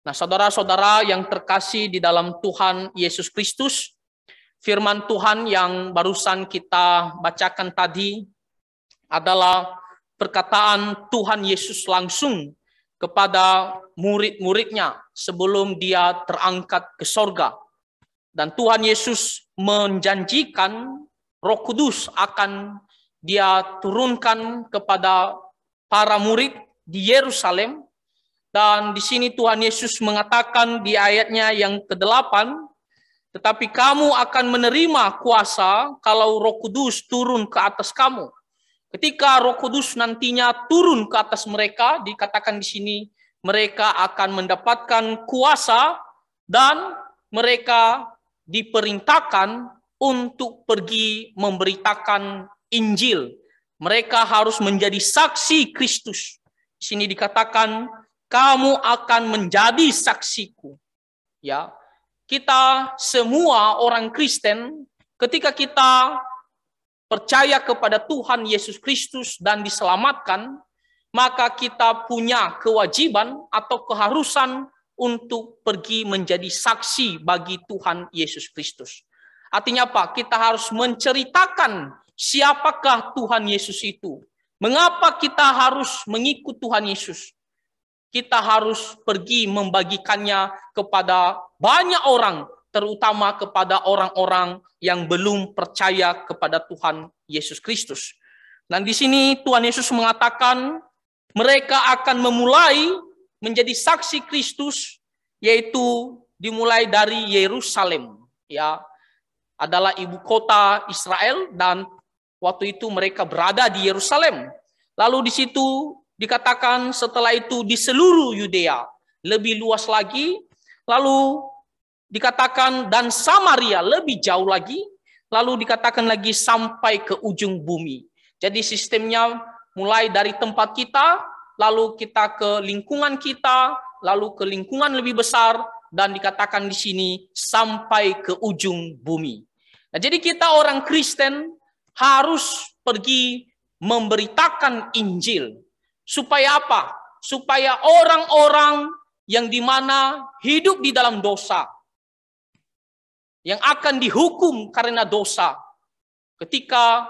Nah, saudara-saudara yang terkasih di dalam Tuhan Yesus Kristus, firman Tuhan yang barusan kita bacakan tadi adalah perkataan Tuhan Yesus langsung kepada murid-muridnya sebelum dia terangkat ke sorga. Dan Tuhan Yesus menjanjikan Roh Kudus akan dia turunkan kepada para murid di Yerusalem. Dan di sini Tuhan Yesus mengatakan di ayatnya yang ke-8, tetapi kamu akan menerima kuasa kalau Roh Kudus turun ke atas kamu. Ketika Roh Kudus nantinya turun ke atas mereka, dikatakan di sini mereka akan mendapatkan kuasa dan mereka diperintahkan untuk pergi memberitakan Injil. Mereka harus menjadi saksi Kristus. Di sini dikatakan kamu akan menjadi saksiku. Ya, kita semua orang Kristen ketika kita percaya kepada Tuhan Yesus Kristus dan diselamatkan, maka kita punya kewajiban atau keharusan untuk pergi menjadi saksi bagi Tuhan Yesus Kristus. Artinya apa? Kita harus menceritakan siapakah Tuhan Yesus itu. Mengapa kita harus mengikut Tuhan Yesus? Kita harus pergi membagikannya kepada banyak orang, terutama kepada orang-orang yang belum percaya kepada Tuhan Yesus Kristus. Dan di sini Tuhan Yesus mengatakan mereka akan memulai menjadi saksi Kristus, yaitu dimulai dari Yerusalem, ya, adalah ibu kota Israel, dan waktu itu mereka berada di Yerusalem. Lalu di situ dikatakan setelah itu di seluruh Yudea, lebih luas lagi. Lalu dikatakan dan Samaria, lebih jauh lagi. Lalu dikatakan lagi sampai ke ujung bumi. Jadi sistemnya mulai dari tempat kita, lalu kita ke lingkungan kita, lalu ke lingkungan lebih besar, dan dikatakan di sini sampai ke ujung bumi. Nah, jadi kita orang Kristen harus pergi memberitakan Injil. Supaya apa? Supaya orang-orang yang dimana hidup di dalam dosa, yang akan dihukum karena dosa, ketika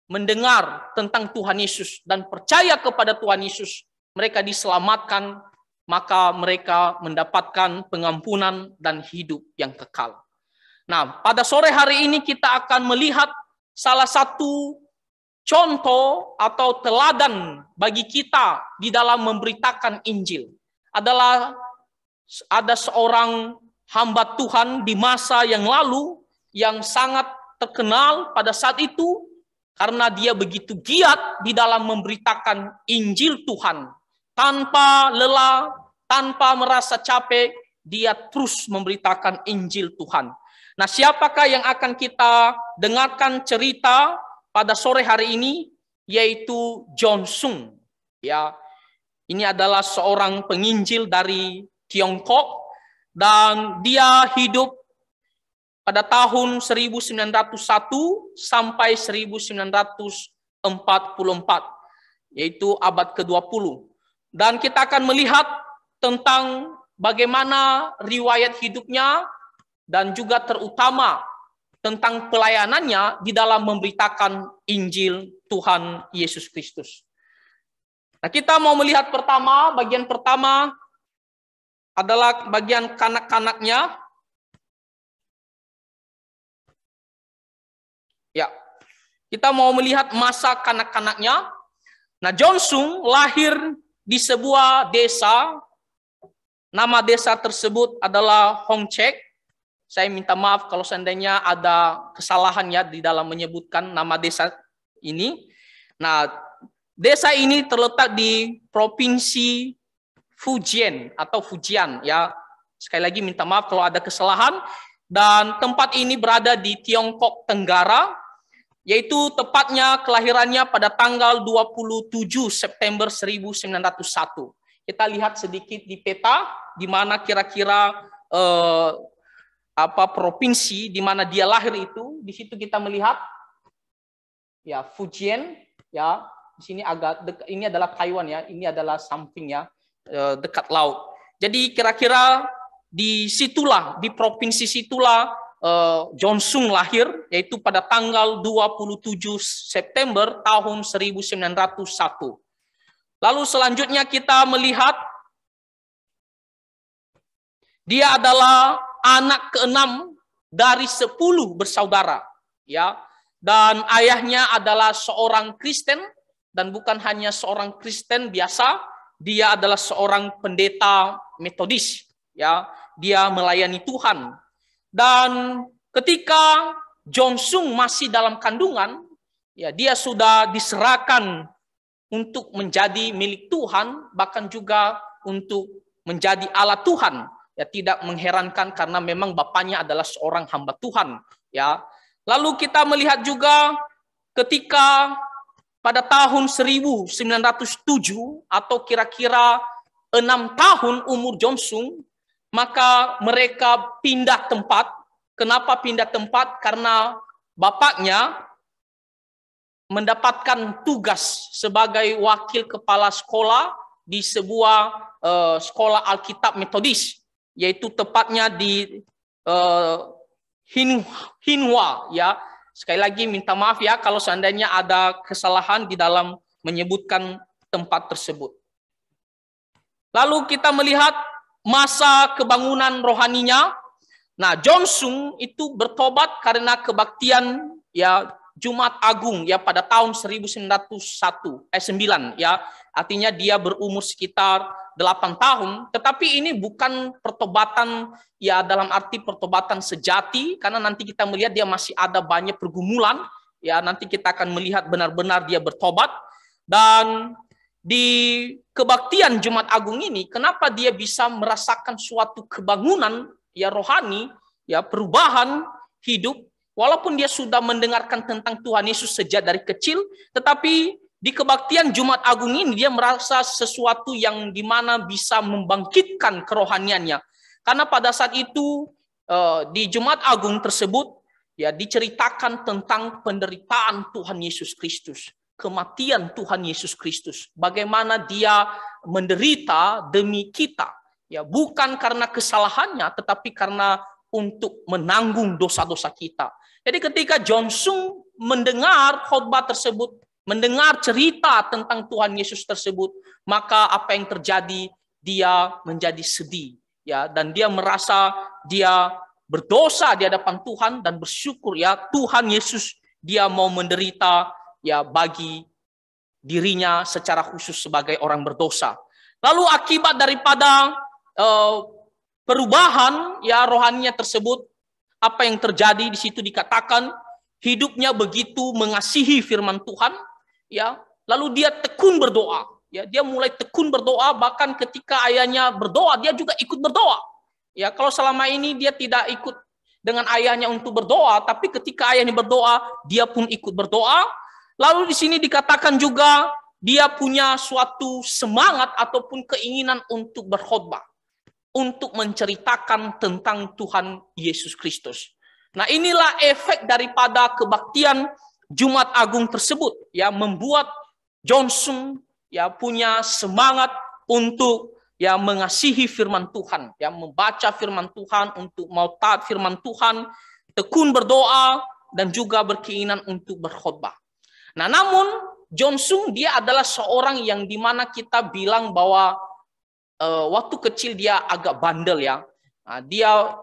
mendengar tentang Tuhan Yesus dan percaya kepada Tuhan Yesus, mereka diselamatkan, maka mereka mendapatkan pengampunan dan hidup yang kekal. Nah, pada sore hari ini kita akan melihat salah satu contoh atau teladan bagi kita di dalam memberitakan Injil. Ada seorang hamba Tuhan di masa yang lalu yang sangat terkenal pada saat itu karena dia begitu giat di dalam memberitakan Injil Tuhan. Tanpa lelah, tanpa merasa capek, dia terus memberitakan Injil Tuhan. Nah, siapakah yang akan kita dengarkan cerita pada sore hari ini, yaitu John Sung. Ya, ini adalah seorang penginjil dari Tiongkok dan dia hidup pada tahun 1901 sampai 1944, yaitu abad ke-20. Dan kita akan melihat tentang bagaimana riwayat hidupnya dan juga terutama tentang pelayanannya di dalam memberitakan Injil Tuhan Yesus Kristus. Nah, kita mau melihat bagian pertama adalah bagian kanak-kanaknya. Ya, kita mau melihat masa kanak-kanaknya. Nah, John Sung lahir di sebuah desa. Nama desa tersebut adalah Hong Chek. Saya minta maaf kalau seandainya ada kesalahan ya di dalam menyebutkan nama desa ini. Nah, desa ini terletak di Provinsi Fujian atau Fujian ya. Sekali lagi minta maaf kalau ada kesalahan. Dan tempat ini berada di Tiongkok Tenggara, yaitu tepatnya kelahirannya pada tanggal 27 September 1901. Kita lihat sedikit di peta di mana kira-kira provinsi di mana dia lahir itu. Di situ kita melihat ya Fujian ya, di sini agak dekat, ini adalah Taiwan ya, ini adalah samping ya, dekat laut. Jadi kira-kira di situlah, di provinsi situlah John Sung lahir, yaitu pada tanggal 27 September tahun 1901. Lalu selanjutnya kita melihat dia adalah anak ke-6 dari 10 bersaudara, ya. Dan ayahnya adalah seorang Kristen, dan bukan hanya seorang Kristen biasa, dia adalah seorang pendeta Metodis, ya. Dia melayani Tuhan. Dan ketika John Sung masih dalam kandungan, ya, dia sudah diserahkan untuk menjadi milik Tuhan, bahkan juga untuk menjadi alat Tuhan. Ya, tidak mengherankan karena memang bapaknya adalah seorang hamba Tuhan, ya. Lalu kita melihat juga ketika pada tahun 1907 atau kira-kira 6 tahun umur John Sung, maka mereka pindah tempat. Kenapa pindah tempat? Karena bapaknya mendapatkan tugas sebagai wakil kepala sekolah di sebuah sekolah Alkitab Metodis, yaitu tepatnya di Hinhua, ya. Sekali lagi minta maaf ya kalau seandainya ada kesalahan di dalam menyebutkan tempat tersebut. Lalu kita melihat masa kebangunan rohaninya. Nah, John Sung itu bertobat karena kebaktian, ya, Jumat Agung, ya, pada tahun 1909, ya. Artinya dia berumur sekitar 8 tahun, tetapi ini bukan pertobatan, ya, dalam arti pertobatan sejati, karena nanti kita melihat dia masih ada banyak pergumulan, ya. Nanti kita akan melihat benar-benar dia bertobat. Dan di kebaktian Jumat Agung ini, kenapa dia bisa merasakan suatu kebangunan, ya, rohani, ya, perubahan hidup, walaupun dia sudah mendengarkan tentang Tuhan Yesus sejak dari kecil, tetapi di kebaktian Jumat Agung ini dia merasa sesuatu yang dimana bisa membangkitkan kerohaniannya. Karena pada saat itu di Jumat Agung tersebut, ya, diceritakan tentang penderitaan Tuhan Yesus Kristus, kematian Tuhan Yesus Kristus, bagaimana dia menderita demi kita, ya, bukan karena kesalahannya, tetapi karena untuk menanggung dosa-dosa kita. Jadi ketika John Sung mendengar khotbah tersebut, mendengar cerita tentang Tuhan Yesus tersebut, maka apa yang terjadi? Dia menjadi sedih, ya, dan dia merasa dia berdosa di hadapan Tuhan dan bersyukur, ya, Tuhan Yesus dia mau menderita, ya, bagi dirinya secara khusus sebagai orang berdosa. Lalu akibat daripada perubahan, ya, rohaninya tersebut, apa yang terjadi di situ dikatakan hidupnya begitu mengasihi firman Tuhan, ya. Lalu dia tekun berdoa, ya, dia mulai tekun berdoa, bahkan ketika ayahnya berdoa dia juga ikut berdoa, ya. Kalau selama ini dia tidak ikut dengan ayahnya untuk berdoa, tapi ketika ayahnya berdoa dia pun ikut berdoa. Lalu di sini dikatakan juga dia punya suatu semangat ataupun keinginan untuk berkhotbah, untuk menceritakan tentang Tuhan Yesus Kristus. Nah, inilah efek daripada kebaktian Jumat Agung tersebut, ya, membuat John Sung, ya, punya semangat untuk, ya, mengasihi firman Tuhan, ya, membaca firman Tuhan, untuk mau taat firman Tuhan, tekun berdoa, dan juga berkeinginan untuk berkhotbah. Nah, namun John Sung dia adalah seorang yang dimana kita bilang bahwa waktu kecil dia agak bandel, ya. Nah, dia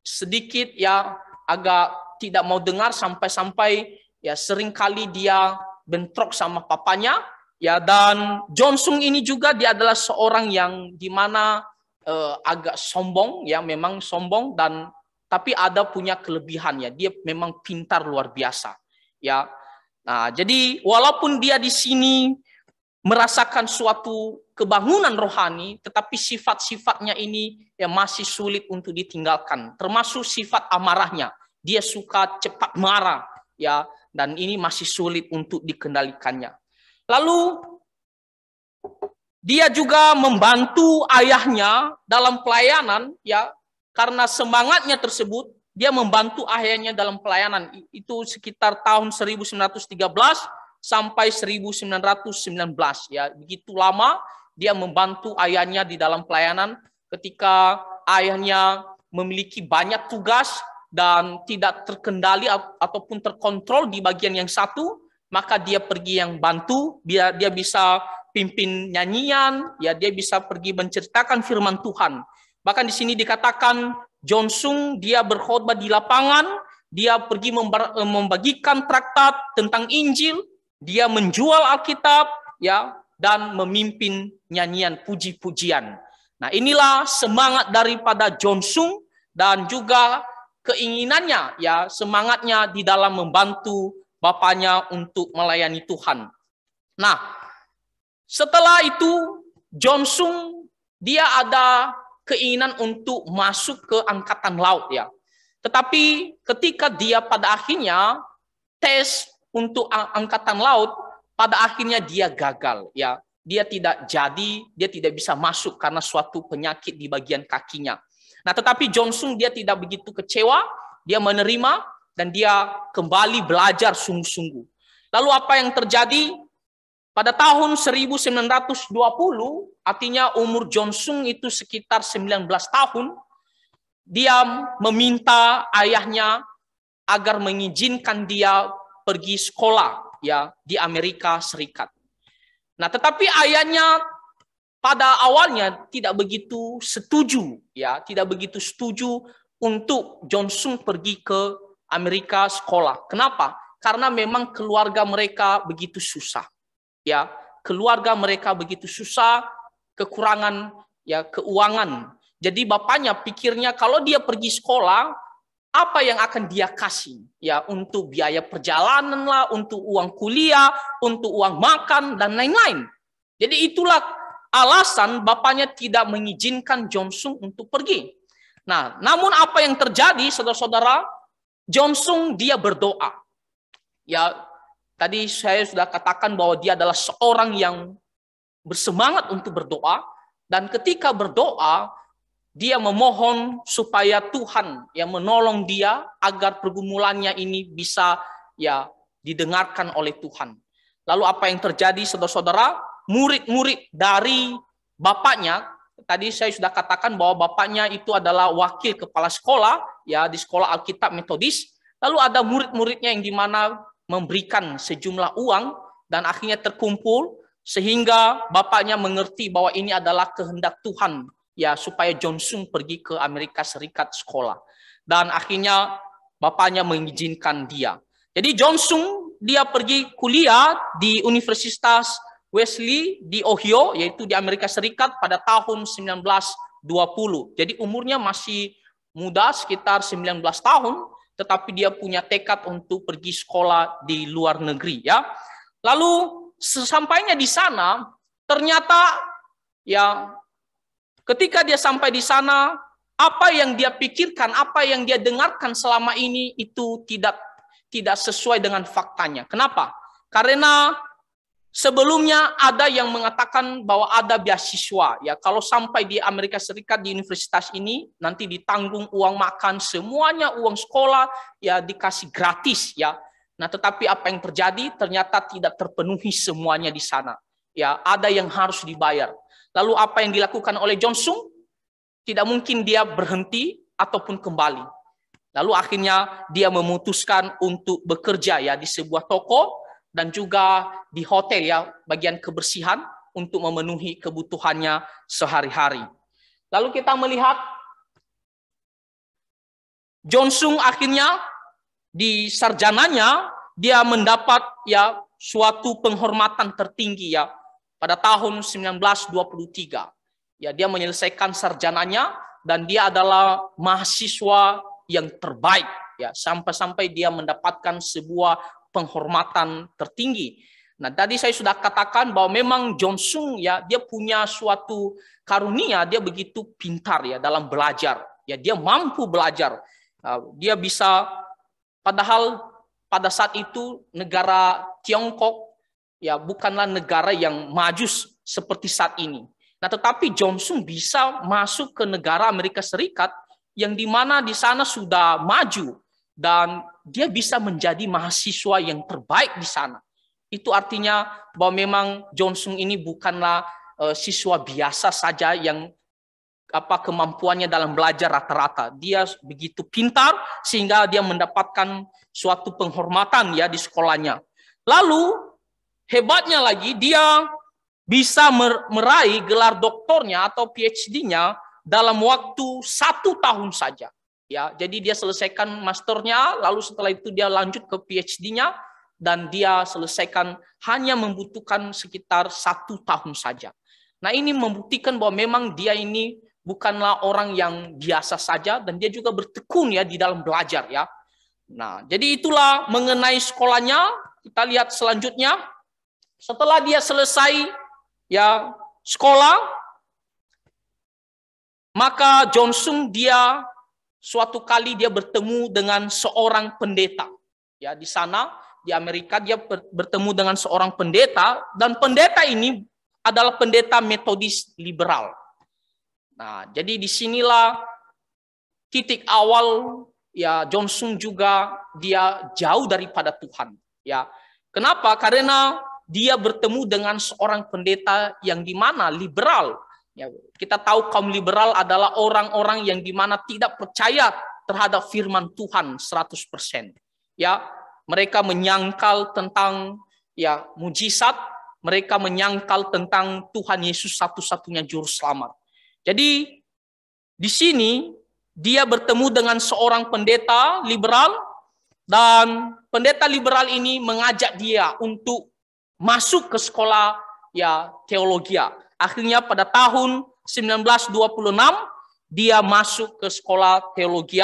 sedikit, ya, agak tidak mau dengar, sampai-sampai, ya, seringkali dia bentrok sama papanya, ya. Dan John Sung ini juga dia adalah seorang yang dimana agak sombong, ya, memang sombong, dan tapi ada punya kelebihan, ya, dia memang pintar luar biasa, ya. Nah, jadi walaupun dia di sini merasakan suatu kebangunan rohani, tetapi sifat-sifatnya ini, ya, masih sulit untuk ditinggalkan, termasuk sifat amarahnya. Dia suka cepat marah, ya, dan ini masih sulit untuk dikendalikannya. Lalu dia juga membantu ayahnya dalam pelayanan, ya, karena semangatnya tersebut dia membantu ayahnya dalam pelayanan. Itu sekitar tahun 1913 sampai 1919, ya, begitu lama dia membantu ayahnya di dalam pelayanan, ketika ayahnya memiliki banyak tugas dan tidak terkendali ataupun terkontrol di bagian yang satu, maka dia pergi yang bantu, biar dia bisa pimpin nyanyian, ya dia bisa pergi menceritakan firman Tuhan. Bahkan di sini dikatakan Jonsung dia berkhotbah di lapangan, dia pergi membagikan traktat tentang Injil, dia menjual Alkitab, ya, dan memimpin nyanyian puji-pujian. Nah, inilah semangat daripada Jonsung dan juga keinginannya, ya, semangatnya di dalam membantu bapaknya untuk melayani Tuhan. Nah, setelah itu Jonsung dia ada keinginan untuk masuk ke angkatan laut, ya. Tetapi ketika dia pada akhirnya tes untuk angkatan laut, pada akhirnya dia gagal, ya. Dia tidak jadi, dia tidak bisa masuk karena suatu penyakit di bagian kakinya. Nah, tetapi Jonsung dia tidak begitu kecewa, dia menerima dan dia kembali belajar sungguh-sungguh. Lalu apa yang terjadi? Pada tahun 1920, artinya umur Jonsung itu sekitar 19 tahun, dia meminta ayahnya agar mengizinkan dia pergi sekolah, ya, di Amerika Serikat. Nah, tetapi ayahnya pada awalnya tidak begitu setuju, ya, tidak begitu setuju untuk Jonsung pergi ke Amerika sekolah. Kenapa? Karena memang keluarga mereka begitu susah, ya, keluarga mereka begitu susah, kekurangan, ya, keuangan. Jadi bapaknya pikirnya kalau dia pergi sekolah, apa yang akan dia kasih, ya, untuk biaya perjalanan lah, untuk uang kuliah, untuk uang makan dan lain-lain. Jadi itulah alasan bapaknya tidak mengizinkan Jonsung untuk pergi. Nah, namun apa yang terjadi, saudara-saudara? Jonsung dia berdoa. Ya, tadi saya sudah katakan bahwa dia adalah seorang yang bersemangat untuk berdoa, dan ketika berdoa dia memohon supaya Tuhan yang menolong dia agar pergumulannya ini bisa, ya, didengarkan oleh Tuhan. Lalu apa yang terjadi, saudara-saudara? Murid-murid dari bapaknya, tadi saya sudah katakan bahwa bapaknya itu adalah wakil kepala sekolah, ya, di sekolah Alkitab Metodis. Lalu ada murid-muridnya yang dimana memberikan sejumlah uang dan akhirnya terkumpul sehingga bapaknya mengerti bahwa ini adalah kehendak Tuhan, ya, supaya Jonsung pergi ke Amerika Serikat sekolah. Dan akhirnya bapaknya mengizinkan dia. Jadi Jonsung dia pergi kuliah di Universitas Wesley di Ohio, yaitu di Amerika Serikat pada tahun 1920. Jadi umurnya masih muda, sekitar 19 tahun, tetapi dia punya tekad untuk pergi sekolah di luar negeri, ya. Lalu sesampainya di sana, ternyata, ya, ketika dia sampai di sana, apa yang dia pikirkan, apa yang dia dengarkan selama ini itu tidak sesuai dengan faktanya. Kenapa? Karena sebelumnya ada yang mengatakan bahwa ada beasiswa, ya, kalau sampai di Amerika Serikat di universitas ini nanti ditanggung uang makan semuanya, uang sekolah, ya, dikasih gratis, ya. Nah, tetapi apa yang terjadi? Ternyata tidak terpenuhi semuanya di sana. Ya, ada yang harus dibayar. Lalu apa yang dilakukan oleh Jonsung? Tidak mungkin dia berhenti ataupun kembali. Lalu akhirnya dia memutuskan untuk bekerja, ya, di sebuah toko dan juga di hotel, ya, bagian kebersihan untuk memenuhi kebutuhannya sehari-hari. Lalu kita melihat Jonsung akhirnya di sarjananya dia mendapat, ya, suatu penghormatan tertinggi, ya, pada tahun 1923. Ya, dia menyelesaikan sarjananya dan dia adalah mahasiswa yang terbaik, ya, sampai-sampai dia mendapatkan sebuah penghormatan tertinggi. Nah, tadi saya sudah katakan bahwa memang Jonsung, ya, dia punya suatu karunia, dia begitu pintar, ya, dalam belajar. Ya, dia mampu belajar. Dia bisa, padahal pada saat itu negara Tiongkok, ya, bukanlah negara yang maju seperti saat ini. Nah, tetapi Jonsung bisa masuk ke negara Amerika Serikat yang dimana di sana sudah maju dan dia bisa menjadi mahasiswa yang terbaik di sana. Itu artinya bahwa memang Jonsung ini bukanlah siswa biasa saja yang kemampuannya dalam belajar rata-rata. Dia begitu pintar sehingga dia mendapatkan suatu penghormatan ya di sekolahnya. Lalu hebatnya lagi dia bisa meraih gelar doktornya atau PhD-nya dalam waktu 1 tahun saja. Ya, jadi dia selesaikan masternya, lalu setelah itu dia lanjut ke PhD-nya dan dia selesaikan hanya membutuhkan sekitar 1 tahun saja. Nah, ini membuktikan bahwa memang dia ini bukanlah orang yang biasa saja dan dia juga bertekun ya di dalam belajar ya. Nah, jadi itulah mengenai sekolahnya. Kita lihat selanjutnya. Setelah dia selesai ya sekolah, maka Johnson dia suatu kali dia bertemu dengan seorang pendeta. Ya, di sana di Amerika dia bertemu dengan seorang pendeta dan pendeta ini adalah pendeta Metodis liberal. Nah, jadi disinilah titik awal ya Johnson juga dia jauh daripada Tuhan. Ya, kenapa? Karena dia bertemu dengan seorang pendeta yang di mana liberal. Ya, kita tahu kaum liberal adalah orang-orang yang di mana tidak percaya terhadap firman Tuhan 100%. Ya, mereka menyangkal tentang ya mujizat, mereka menyangkal tentang Tuhan Yesus satu-satunya juru selamat. Jadi di sini dia bertemu dengan seorang pendeta liberal dan pendeta liberal ini mengajak dia untuk masuk ke sekolah ya teologi. Akhirnya pada tahun 1926 dia masuk ke sekolah teologi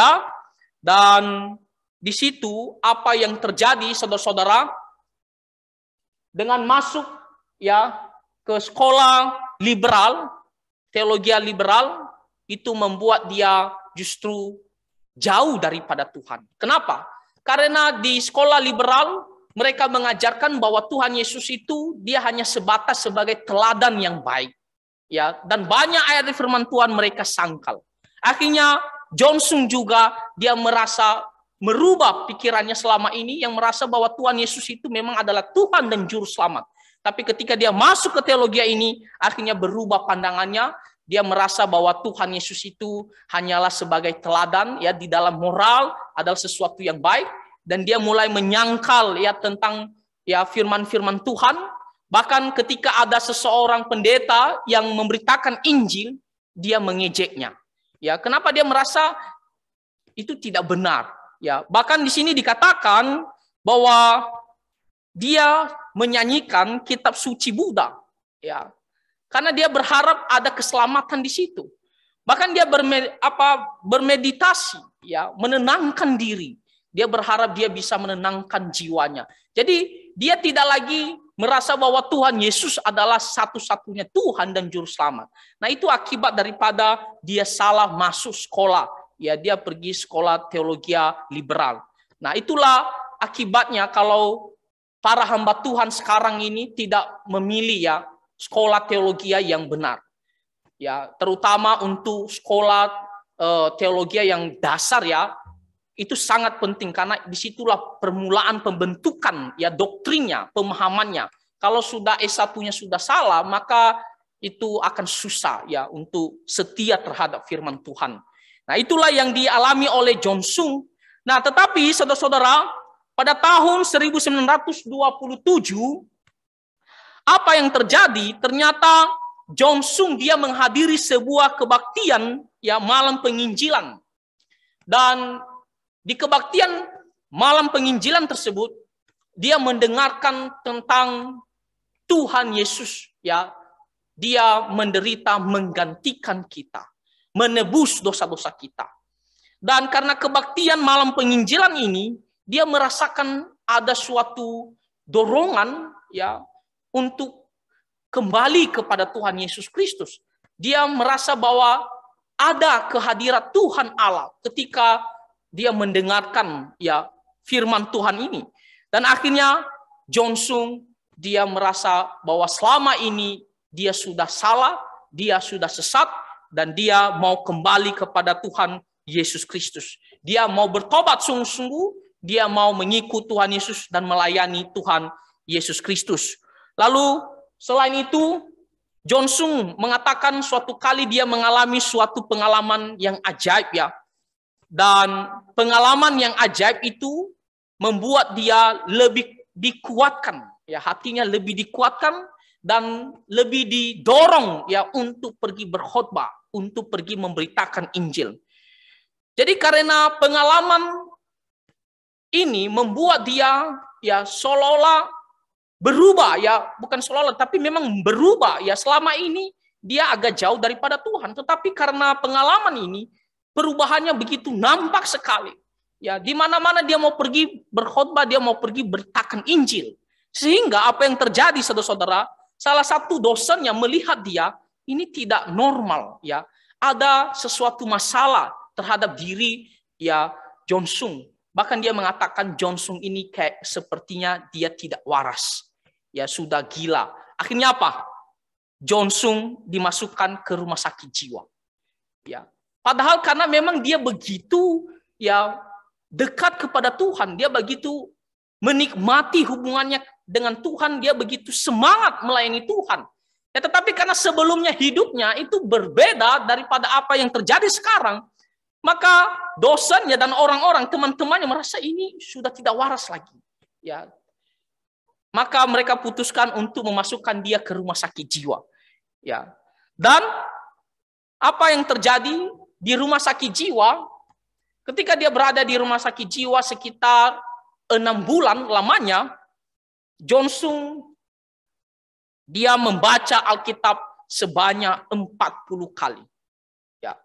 dan di situ apa yang terjadi saudara-saudara dengan masuk ya ke sekolah liberal, teologi liberal itu membuat dia justru jauh daripada Tuhan. Kenapa? Karena di sekolah liberal mereka mengajarkan bahwa Tuhan Yesus itu dia hanya sebatas sebagai teladan yang baik. Ya, dan banyak ayat firman Tuhan mereka sangkal. Akhirnya Johnson juga dia merasa merubah pikirannya selama ini yang merasa bahwa Tuhan Yesus itu memang adalah Tuhan dan juru selamat. Tapi ketika dia masuk ke teologi ini akhirnya berubah pandangannya. Dia merasa bahwa Tuhan Yesus itu hanyalah sebagai teladan ya di dalam moral adalah sesuatu yang baik. Dan dia mulai menyangkal ya tentang ya firman-firman Tuhan. Bahkan ketika ada seseorang pendeta yang memberitakan Injil, dia mengejeknya. Ya, kenapa dia merasa itu tidak benar? Ya, bahkan di sini dikatakan bahwa dia menyanyikan kitab suci Buddha. Ya, karena dia berharap ada keselamatan di situ. Bahkan dia bermeditasi, ya, menenangkan diri. Dia berharap dia bisa menenangkan jiwanya. Jadi dia tidak lagi merasa bahwa Tuhan Yesus adalah satu-satunya Tuhan dan juru selamat. Nah, itu akibat daripada dia salah masuk sekolah. Ya, dia pergi sekolah teologi liberal. Nah, itulah akibatnya kalau para hamba Tuhan sekarang ini tidak memilih ya sekolah teologi yang benar. Ya, terutama untuk sekolah teologi yang dasar ya. Itu sangat penting karena disitulah permulaan pembentukan ya doktrinnya, pemahamannya. Kalau sudah S1-nya sudah salah, maka itu akan susah ya untuk setia terhadap firman Tuhan. Nah, itulah yang dialami oleh Johnson. Nah, tetapi saudara-saudara, pada tahun 1927 apa yang terjadi? Ternyata Johnson dia menghadiri sebuah kebaktian ya malam penginjilan. Dan di kebaktian malam penginjilan tersebut, dia mendengarkan tentang Tuhan Yesus, ya, dia menderita menggantikan kita, menebus dosa-dosa kita. Dan karena kebaktian malam penginjilan ini, dia merasakan ada suatu dorongan, ya, untuk kembali kepada Tuhan Yesus Kristus. Dia merasa bahwa ada kehadiran Tuhan Allah ketika dia mendengarkan ya firman Tuhan ini. Dan akhirnya Johnson dia merasa bahwa selama ini dia sudah salah, dia sudah sesat, dan dia mau kembali kepada Tuhan Yesus Kristus. Dia mau bertobat sungguh-sungguh, dia mau mengikut Tuhan Yesus dan melayani Tuhan Yesus Kristus. Lalu selain itu Johnson mengatakan suatu kali dia mengalami suatu pengalaman yang ajaib ya. Dan pengalaman yang ajaib itu membuat dia lebih dikuatkan, ya, hatinya lebih dikuatkan dan lebih didorong ya untuk pergi berkhotbah, untuk pergi memberitakan Injil. Jadi karena pengalaman ini membuat dia ya seolah-olah berubah, ya bukan seolah-olah tapi memang berubah ya. Selama ini dia agak jauh daripada Tuhan, tetapi karena pengalaman ini perubahannya begitu nampak sekali. Ya, di mana-mana dia mau pergi berkhotbah, dia mau pergi beritakan Injil. Sehingga apa yang terjadi, saudara-saudara, salah satu dosennya melihat dia ini tidak normal, ya. Ada sesuatu masalah terhadap diri ya Johnson. Bahkan dia mengatakan Johnson ini kayak sepertinya dia tidak waras. Ya, sudah gila. Akhirnya apa? Johnson dimasukkan ke rumah sakit jiwa. Ya. Padahal karena memang dia begitu ya dekat kepada Tuhan, dia begitu menikmati hubungannya dengan Tuhan, dia begitu semangat melayani Tuhan. Ya, tetapi karena sebelumnya hidupnya itu berbeda daripada apa yang terjadi sekarang, maka dosennya dan orang-orang teman-temannya merasa ini sudah tidak waras lagi. Ya, maka mereka putuskan untuk memasukkan dia ke rumah sakit jiwa. Ya, dan apa yang terjadi di rumah sakit jiwa? Ketika dia berada di rumah sakit jiwa sekitar 6 bulan lamanya, Johnson dia membaca Alkitab sebanyak 40 kali. Ya.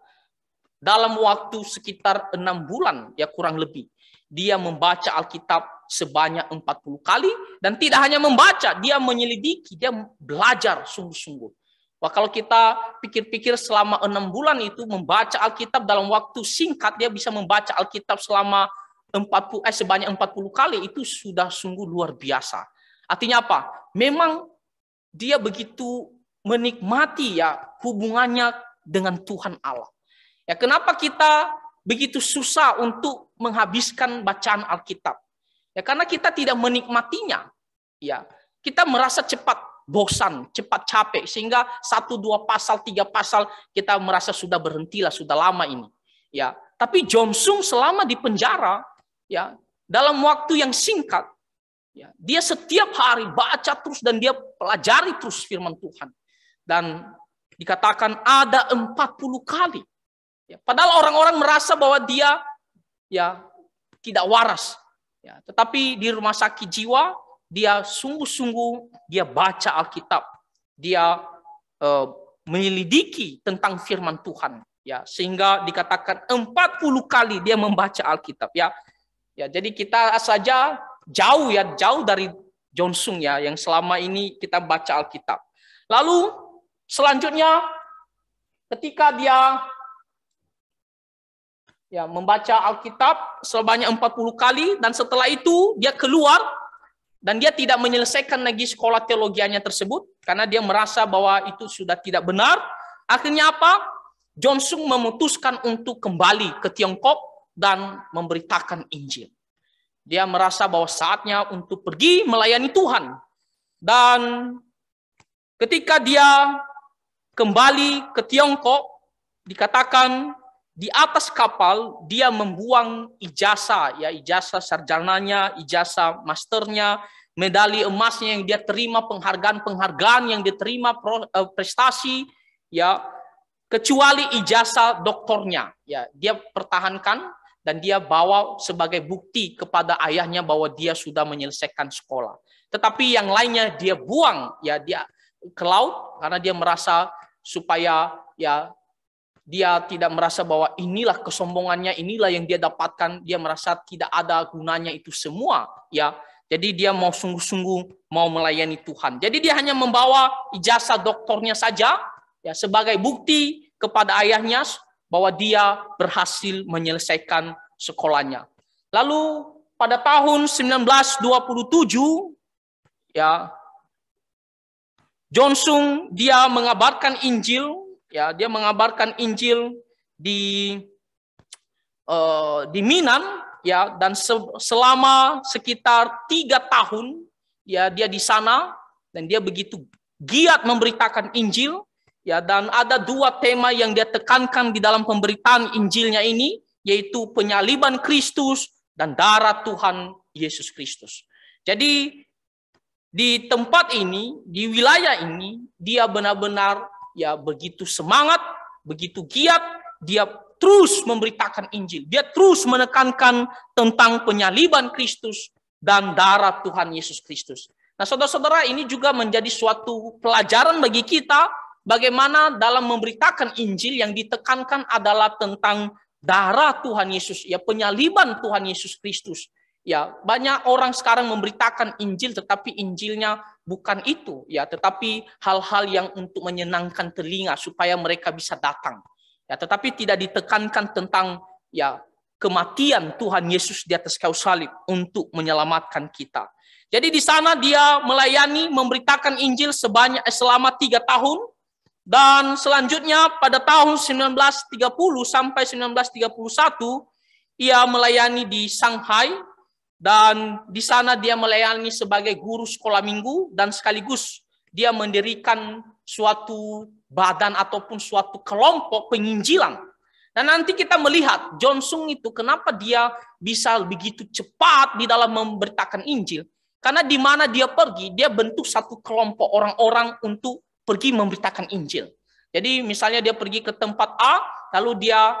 Dalam waktu sekitar 6 bulan, ya kurang lebih, dia membaca Alkitab sebanyak 40 kali, dan tidak hanya membaca, dia menyelidiki, dia belajar sungguh-sungguh. Wah, kalau kita pikir-pikir selama 6 bulan itu membaca Alkitab dalam waktu singkat, dia bisa membaca Alkitab selama sebanyak 40 kali, itu sudah sungguh luar biasa. Artinya apa? Memang dia begitu menikmati ya hubungannya dengan Tuhan Allah. Ya, kenapa kita begitu susah untuk menghabiskan bacaan Alkitab? Ya, karena kita tidak menikmatinya. Ya, kita merasa cepat bosan, cepat capek, sehingga 1, 2 pasal, 3 pasal kita merasa sudah berhentilah, sudah lama ini. Ya, tapi Johnson selama di penjara, ya dalam waktu yang singkat, ya dia setiap hari baca terus dan dia pelajari terus firman Tuhan. Dan dikatakan ada 40 kali. Ya, padahal orang-orang merasa bahwa dia ya tidak waras. Ya, tetapi di rumah sakit jiwa dia sungguh-sungguh dia baca Alkitab, dia menyelidiki tentang firman Tuhan, ya sehingga dikatakan 40 kali dia membaca Alkitab, ya. Ya, jadi kita saja jauh dari Johnson ya yang selama ini kita baca Alkitab. Lalu selanjutnya ketika dia ya membaca Alkitab sebanyak 40 kali dan setelah itu dia keluar. Dan dia tidak menyelesaikan lagi sekolah teologianya tersebut karena dia merasa bahwa itu sudah tidak benar. Akhirnya apa? Johnson memutuskan untuk kembali ke Tiongkok dan memberitakan Injil. Dia merasa bahwa saatnya untuk pergi melayani Tuhan. Dan ketika dia kembali ke Tiongkok, dikatakan di atas kapal dia membuang ijazah, ya ijazah sarjananya, ijazah masternya, medali emasnya yang dia terima, penghargaan yang diterima, prestasi, ya kecuali ijazah doktornya, ya dia pertahankan dan dia bawa sebagai bukti kepada ayahnya bahwa dia sudah menyelesaikan sekolah. Tetapi yang lainnya dia buang, ya dia ke laut karena dia merasa supaya ya dia tidak merasa bahwa inilah kesombongannya, inilah yang dia dapatkan. Dia merasa tidak ada gunanya itu semua, ya. Jadi dia mau sungguh-sungguh mau melayani Tuhan. Jadi dia hanya membawa ijazah doktornya saja, ya sebagai bukti kepada ayahnya bahwa dia berhasil menyelesaikan sekolahnya. Lalu pada tahun 1927, ya Johnson dia mengabarkan Injil. Ya, dia mengabarkan Injil di Minang, ya, dan selama sekitar 3 tahun, ya dia di sana dan dia begitu giat memberitakan Injil, ya, dan ada dua tema yang dia tekankan di dalam pemberitaan Injilnya ini, yaitu penyaliban Kristus dan darah Tuhan Yesus Kristus. Jadi di tempat ini, di wilayah ini, dia benar-benar ya begitu semangat, begitu giat, dia terus memberitakan Injil. Dia terus menekankan tentang penyaliban Kristus dan darah Tuhan Yesus Kristus. Nah, saudara-saudara, ini juga menjadi suatu pelajaran bagi kita bagaimana dalam memberitakan Injil yang ditekankan adalah tentang darah Tuhan Yesus, ya, penyaliban Tuhan Yesus Kristus. Ya, banyak orang sekarang memberitakan Injil tetapi Injilnya bukan itu, ya, tetapi hal-hal yang untuk menyenangkan telinga supaya mereka bisa datang. Ya, tetapi tidak ditekankan tentang ya kematian Tuhan Yesus di atas kayu salib untuk menyelamatkan kita. Jadi di sana dia melayani, memberitakan Injil selama 3 tahun, dan selanjutnya pada tahun 1930 sampai 1931 ia melayani di Shanghai, dan di sana dia melayani sebagai guru sekolah minggu dan sekaligus dia mendirikan suatu badan ataupun suatu kelompok penginjilan. Dan nanti kita melihat John Sung itu kenapa dia bisa begitu cepat di dalam memberitakan Injil. Karena di mana dia pergi, dia bentuk satu kelompok orang-orang untuk pergi memberitakan Injil. Jadi misalnya dia pergi ke tempat A, lalu dia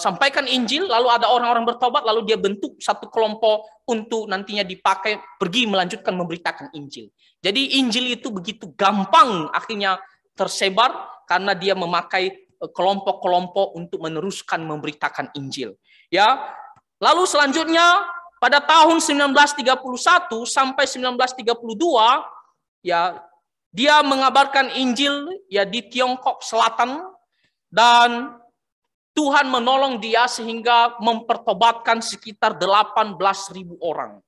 sampaikan Injil, lalu ada orang-orang bertobat, lalu dia bentuk satu kelompok untuk nantinya dipakai pergi melanjutkan memberitakan Injil. Jadi Injil itu begitu gampang akhirnya tersebar karena dia memakai kelompok-kelompok untuk meneruskan memberitakan Injil. Ya, lalu selanjutnya pada tahun 1931 sampai 1932 ya dia mengabarkan Injil ya di Tiongkok Selatan, dan Tuhan menolong dia sehingga mempertobatkan sekitar 18.000 orang.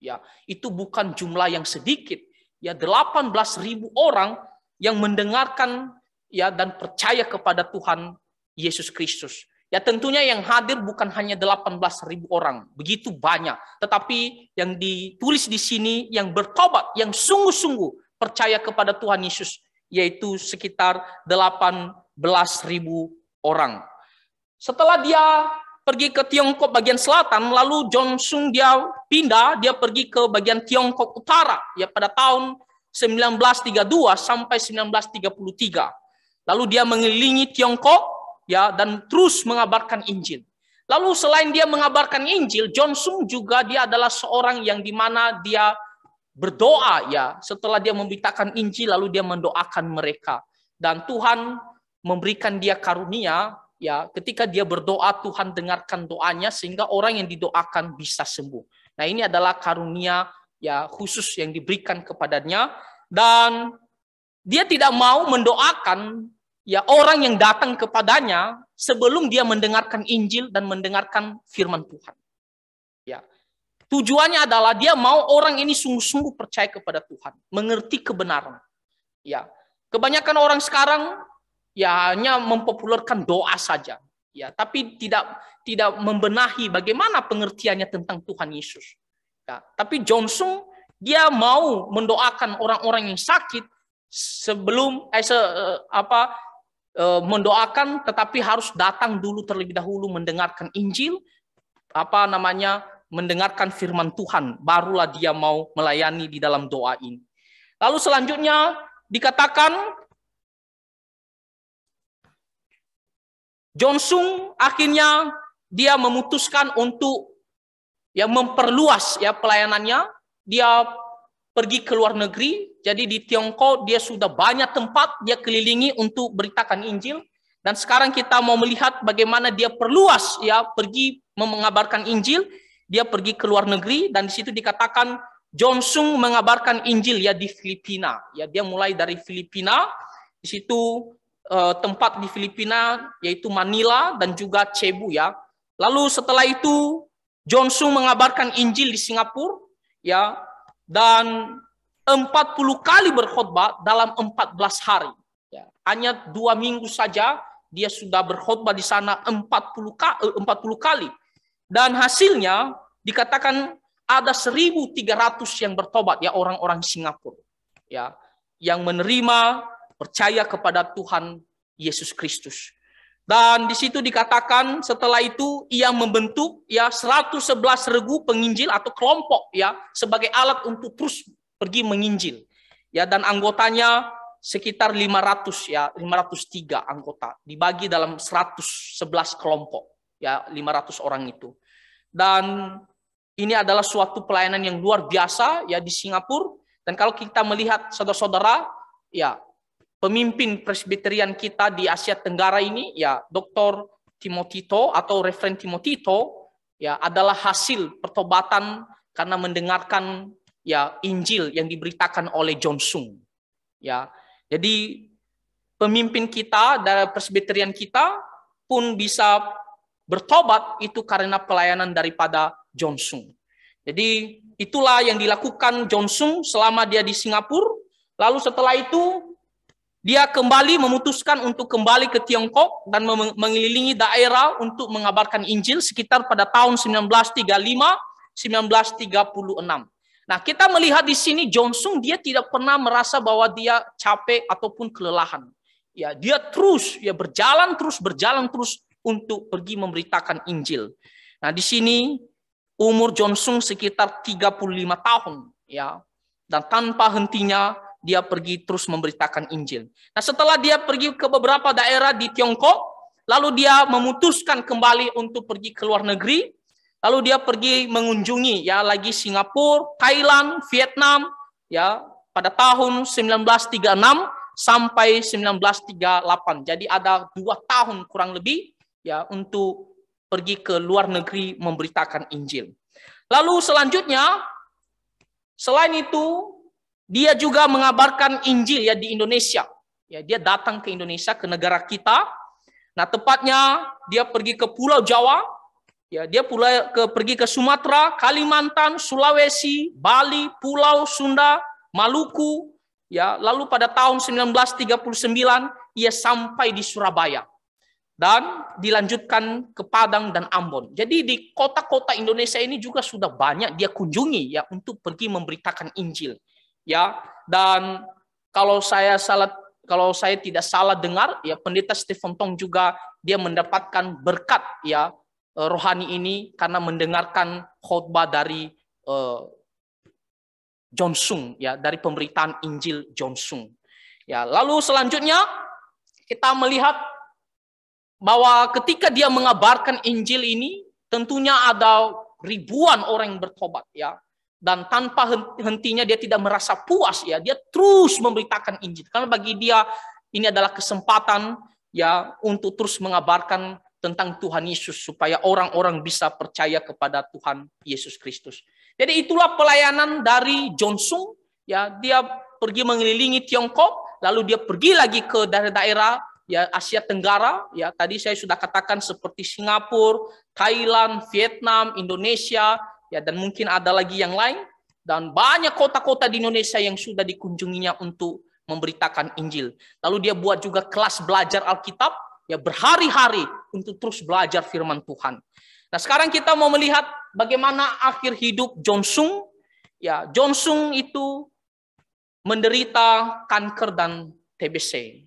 Ya, itu bukan jumlah yang sedikit. Ya, 18.000 orang yang mendengarkan ya dan percaya kepada Tuhan Yesus Kristus. Ya, tentunya yang hadir bukan hanya 18.000 orang, begitu banyak. Tetapi yang ditulis di sini yang bertobat, yang sungguh-sungguh percaya kepada Tuhan Yesus, yaitu sekitar 18.000 orang. Setelah dia pergi ke Tiongkok bagian selatan, lalu John Sung dia pindah, dia pergi ke bagian Tiongkok Utara ya pada tahun 1932 sampai 1933. Lalu dia mengelilingi Tiongkok ya dan terus mengabarkan Injil. Lalu selain dia mengabarkan Injil, John Sung juga dia adalah seorang yang di mana dia berdoa ya. Setelah dia memberitakan Injil lalu dia mendoakan mereka, dan Tuhan memberikan dia karunia. Ya, ketika dia berdoa, Tuhan dengarkan doanya sehingga orang yang didoakan bisa sembuh. Nah, ini adalah karunia ya khusus yang diberikan kepadanya, dan dia tidak mau mendoakan ya orang yang datang kepadanya sebelum dia mendengarkan Injil dan mendengarkan firman Tuhan. Ya. Tujuannya adalah dia mau orang ini sungguh-sungguh percaya kepada Tuhan, mengerti kebenaran. Ya. Kebanyakan orang sekarang ya hanya mempopulerkan doa saja, ya, tapi tidak membenahi bagaimana pengertiannya tentang Tuhan Yesus. Ya, tapi John Sung dia mau mendoakan orang-orang yang sakit sebelum mendoakan, tetapi harus datang dulu terlebih dahulu mendengarkan Injil, mendengarkan firman Tuhan, barulah dia mau melayani di dalam doa ini. Lalu selanjutnya dikatakan John Sung akhirnya dia memutuskan untuk ya memperluas ya pelayanannya. Dia pergi ke luar negeri. Jadi di Tiongkok dia sudah banyak tempat dia kelilingi untuk beritakan Injil, dan sekarang kita mau melihat bagaimana dia perluas ya pergi mengabarkan Injil. Dia pergi ke luar negeri, dan di situ dikatakan John Sung mengabarkan Injil ya di Filipina. Ya, dia mulai dari Filipina. Di situ tempat di Filipina yaitu Manila dan juga Cebu ya. Lalu setelah itu John Sung mengabarkan Injil di Singapura ya, dan 40 kali berkhotbah dalam 14 hari. Ya, hanya 2 minggu saja dia sudah berkhotbah di sana 40 kali. Dan hasilnya dikatakan ada 1.300 yang bertobat ya, orang-orang Singapura. Ya. yang menerima percaya kepada Tuhan Yesus Kristus. Dan di situ dikatakan setelah itu ia membentuk 111 regu penginjil atau kelompok sebagai alat untuk terus pergi menginjil. Dan anggotanya sekitar 503 anggota dibagi dalam 111 kelompok 500 orang itu. Dan ini adalah suatu pelayanan yang luar biasa di Singapura. Dan kalau kita melihat saudara-saudara, pemimpin presbiterian kita di Asia Tenggara ini, Dr. Timotito atau Reverend Timotito, adalah hasil pertobatan karena mendengarkan Injil yang diberitakan oleh John Sung. Jadi pemimpin kita dari presbiterian kita pun bisa bertobat itu karena pelayanan daripada John Sung. Jadi itulah yang dilakukan John Sung selama dia di Singapura. Lalu setelah itu dia kembali memutuskan untuk kembali ke Tiongkok dan mengelilingi daerah untuk mengabarkan Injil sekitar pada tahun 1935-1936. Nah, kita melihat di sini John Sung dia tidak pernah merasa bahwa dia capek ataupun kelelahan. Dia terus berjalan terus untuk pergi memberitakan Injil. Nah, di sini umur John Sung sekitar 35 tahun dan tanpa hentinya dia pergi terus memberitakan Injil. Nah, setelah dia pergi ke beberapa daerah di Tiongkok, lalu dia memutuskan kembali untuk pergi ke luar negeri. Lalu dia pergi mengunjungi lagi Singapura, Thailand, Vietnam pada tahun 1936 sampai 1938. Jadi ada 2 tahun kurang lebih untuk pergi ke luar negeri memberitakan Injil. Lalu selanjutnya selain itu dia juga mengabarkan Injil di Indonesia. Dia datang ke Indonesia, ke negara kita. Nah, tepatnya dia pergi ke Pulau Jawa. Dia pergi ke Sumatera, Kalimantan, Sulawesi, Bali, Pulau Sunda, Maluku. Lalu pada tahun 1939 ia sampai di Surabaya. Dan dilanjutkan ke Padang dan Ambon. Jadi di kota-kota Indonesia ini juga sudah banyak dia kunjungi untuk pergi memberitakan Injil. Dan kalau saya tidak salah dengar, Pendeta Stephen Tong juga dia mendapatkan berkat rohani ini karena mendengarkan khotbah dari John Sung dari pemberitaan Injil John Sung. Lalu selanjutnya kita melihat bahwa ketika dia mengabarkan Injil ini tentunya ada ribuan orang yang bertobat dan tanpa hentinya dia tidak merasa puas dia terus memberitakan Injil karena bagi dia ini adalah kesempatan untuk terus mengabarkan tentang Tuhan Yesus supaya orang-orang bisa percaya kepada Tuhan Yesus Kristus. Jadi itulah pelayanan dari John Sung dia pergi mengelilingi Tiongkok, lalu dia pergi lagi ke daerah-daerah Asia Tenggara tadi saya sudah katakan seperti Singapura, Thailand, Vietnam, Indonesia dan mungkin ada lagi yang lain, dan banyak kota-kota di Indonesia yang sudah dikunjunginya untuk memberitakan Injil. Lalu dia buat juga kelas belajar Alkitab berhari-hari untuk terus belajar firman Tuhan. Nah, sekarang kita mau melihat bagaimana akhir hidup John Sung. John Sung itu menderita kanker dan TBC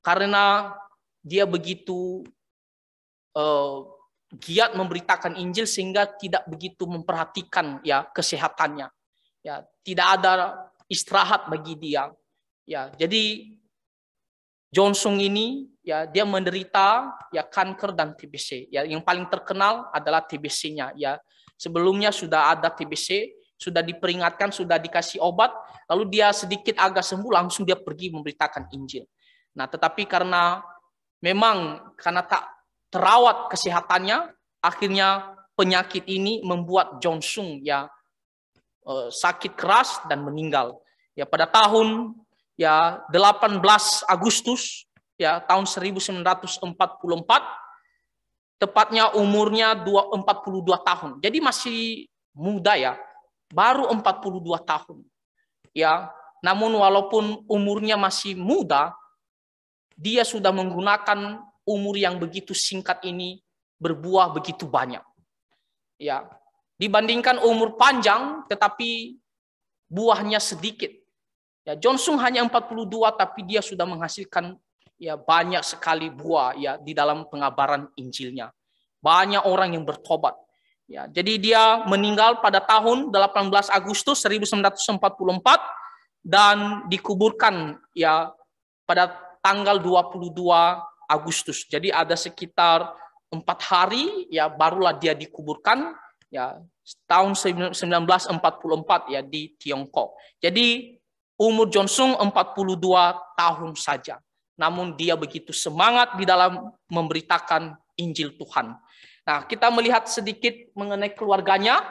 karena dia begitu giat memberitakan Injil sehingga tidak begitu memperhatikan kesehatannya. Tidak ada istirahat bagi dia. Jadi John Sung ini dia menderita kanker dan TBC. Yang paling terkenal adalah TBC-nya. Sebelumnya sudah ada TBC, sudah diperingatkan, sudah dikasih obat, lalu dia sedikit agak sembuh langsung dia pergi memberitakan Injil. Nah, tetapi karena tak terawat kesehatannya, akhirnya penyakit ini membuat John Sung sakit keras dan meninggal. Pada tahun 18 Agustus tahun 1944, tepatnya umurnya 42 tahun. Jadi masih muda baru 42 tahun. Namun walaupun umurnya masih muda, dia sudah menggunakan umur yang begitu singkat ini berbuah begitu banyak. Dibandingkan umur panjang tetapi buahnya sedikit. Ya, Johnson hanya 42 tapi dia sudah menghasilkan ya banyak sekali buah ya di dalam pengabaran Injilnya. Banyak orang yang bertobat. Ya, jadi dia meninggal pada tahun 18 Agustus 1944 dan dikuburkan ya pada tanggal 22 Agustus. Jadi ada sekitar 4 hari ya barulah dia dikuburkan ya tahun 1944 ya di Tiongkok. Jadi umur Johnson 42 tahun saja. Namun dia begitu semangat di dalam memberitakan Injil Tuhan. Nah, kita melihat sedikit mengenai keluarganya.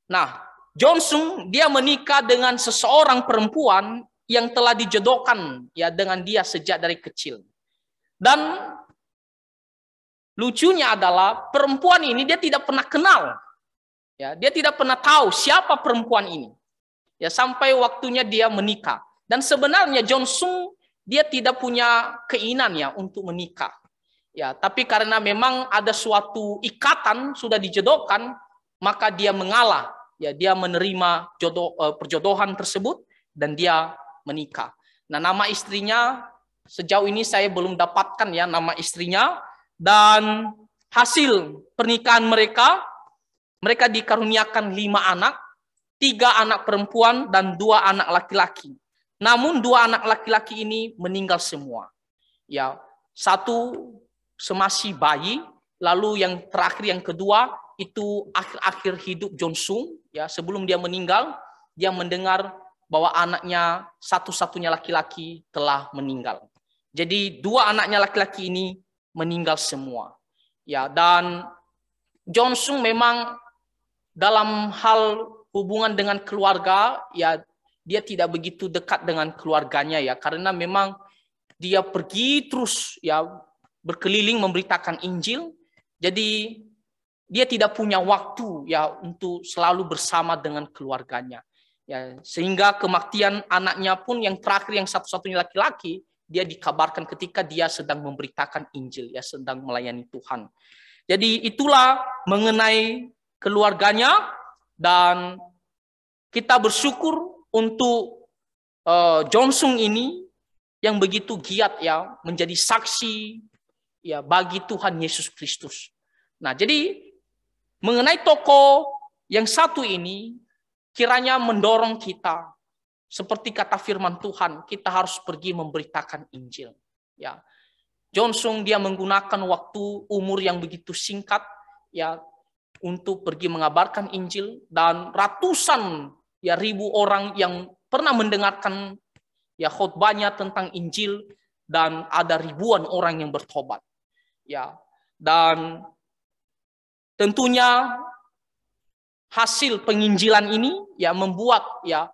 Nah, Johnson dia menikah dengan seseorang perempuan yang telah dijodohkan ya dengan dia sejak dari kecil. Dan lucunya adalah perempuan ini dia tidak pernah kenal. Ya, dia tidak pernah tahu siapa perempuan ini. Ya, sampai waktunya dia menikah. Dan sebenarnya Johnson dia tidak punya keinginan ya untuk menikah. Ya, tapi karena memang ada suatu ikatan sudah dijodohkan, maka dia mengalah. Ya, dia menerima perjodohan tersebut dan dia menikah. Nah, nama istrinya sejauh ini saya belum dapatkan ya nama istrinya, dan hasil pernikahan mereka dikaruniakan 5 anak, 3 anak perempuan dan 2 anak laki-laki. Namun 2 anak laki-laki ini meninggal semua. Ya, satu semasih bayi, lalu yang terakhir yang kedua itu akhir-akhir hidup Johnson ya, sebelum dia meninggal dia mendengar bahwa anaknya satu-satunya laki-laki telah meninggal. Jadi 2 anaknya laki-laki ini meninggal semua. Ya, dan Johnson memang dalam hal hubungan dengan keluarga ya dia tidak begitu dekat dengan keluarganya ya, karena memang dia pergi terus ya berkeliling memberitakan Injil. Jadi dia tidak punya waktu ya untuk selalu bersama dengan keluarganya. Ya, sehingga kematian anaknya pun yang terakhir yang satu-satunya laki-laki, dia dikabarkan ketika dia sedang memberitakan Injil ya, sedang melayani Tuhan. Jadi itulah mengenai keluarganya, dan kita bersyukur untuk Johnson ini yang begitu giat ya menjadi saksi ya bagi Tuhan Yesus Kristus. Nah, jadi mengenai tokoh yang satu ini kiranya mendorong kita seperti kata firman Tuhan, kita harus pergi memberitakan Injil. Ya, Johnson dia menggunakan waktu umur yang begitu singkat ya untuk pergi mengabarkan Injil, dan ratusan ya ribu orang yang pernah mendengarkan ya khotbahnya tentang Injil, dan ada ribuan orang yang bertobat. Ya, dan tentunya hasil penginjilan ini ya membuat ya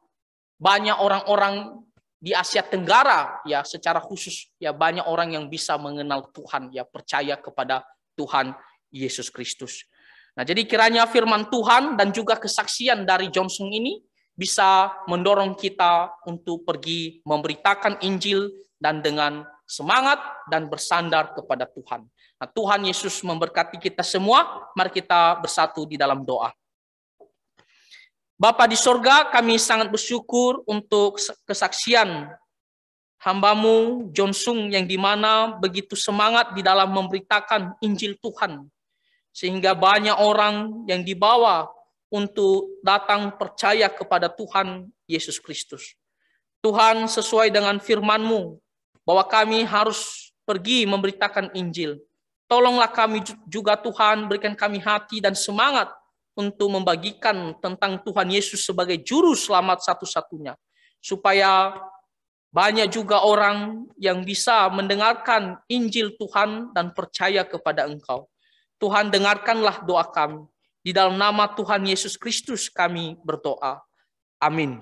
banyak orang-orang di Asia Tenggara ya secara khusus ya banyak orang yang bisa mengenal Tuhan ya, percaya kepada Tuhan Yesus Kristus. Nah, jadi kiranya firman Tuhan dan juga kesaksian dari Johnson ini bisa mendorong kita untuk pergi memberitakan Injil dan dengan semangat dan bersandar kepada Tuhan. Nah, Tuhan Yesus memberkati kita semua. Mari kita bersatu di dalam doa. Bapa di sorga, kami sangat bersyukur untuk kesaksian hamba-Mu Johnson yang dimana begitu semangat di dalam memberitakan Injil Tuhan, sehingga banyak orang yang dibawa untuk datang percaya kepada Tuhan Yesus Kristus. Tuhan, sesuai dengan firman-Mu bahwa kami harus pergi memberitakan Injil. Tolonglah kami juga Tuhan, berikan kami hati dan semangat untuk membagikan tentang Tuhan Yesus sebagai juru selamat satu-satunya. Supaya banyak juga orang yang bisa mendengarkan Injil Tuhan dan percaya kepada Engkau. Tuhan, dengarkanlah doa kami. Di dalam nama Tuhan Yesus Kristus kami berdoa. Amin.